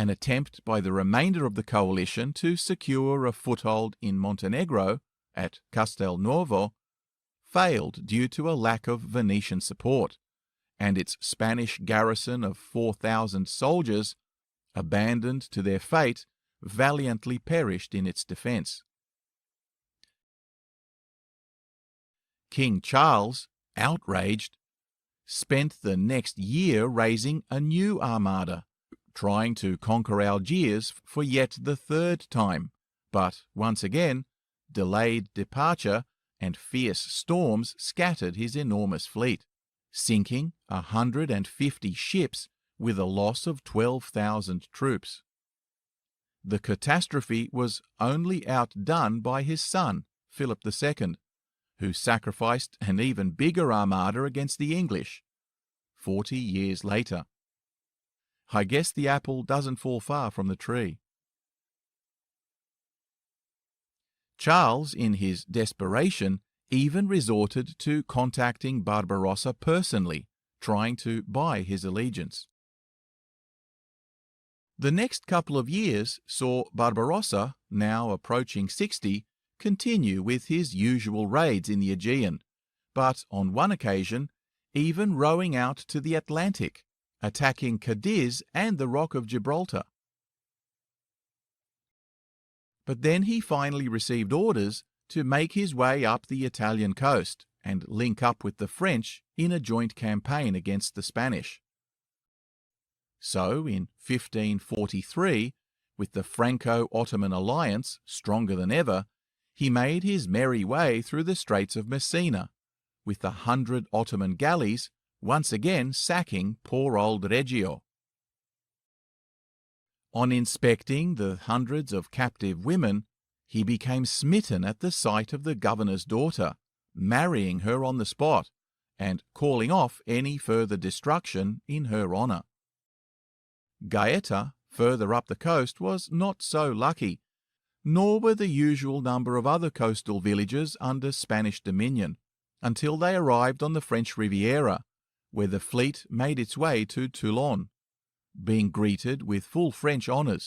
An attempt by the remainder of the coalition to secure a foothold in Montenegro at Castelnuovo failed due to a lack of Venetian support, and its Spanish garrison of 4,000 soldiers, abandoned to their fate, valiantly perished in its defence. King Charles, outraged, spent the next year raising a new armada, trying to conquer Algiers for yet the third time, but once again, delayed departure and fierce storms scattered his enormous fleet, sinking 150 ships with a loss of 12,000 troops. The catastrophe was only outdone by his son, Philip II, who sacrificed an even bigger armada against the English 40 years later. I guess the apple doesn't fall far from the tree. Charles, in his desperation, even resorted to contacting Barbarossa personally, trying to buy his allegiance. The next couple of years saw Barbarossa, now approaching 60, continue with his usual raids in the Aegean, but on one occasion even rowing out to the Atlantic, attacking Cadiz and the Rock of Gibraltar. But then he finally received orders to make his way up the Italian coast and link up with the French in a joint campaign against the Spanish. So, in 1543, with the Franco-Ottoman alliance stronger than ever, he made his merry way through the Straits of Messina, with 100 Ottoman galleys once again sacking poor old Reggio. On inspecting the hundreds of captive women, he became smitten at the sight of the governor's daughter, marrying her on the spot, and calling off any further destruction in her honour. Gaeta, further up the coast, was not so lucky, nor were the usual number of other coastal villages under Spanish dominion, until they arrived on the French Riviera, where the fleet made its way to Toulon, being greeted with full French honours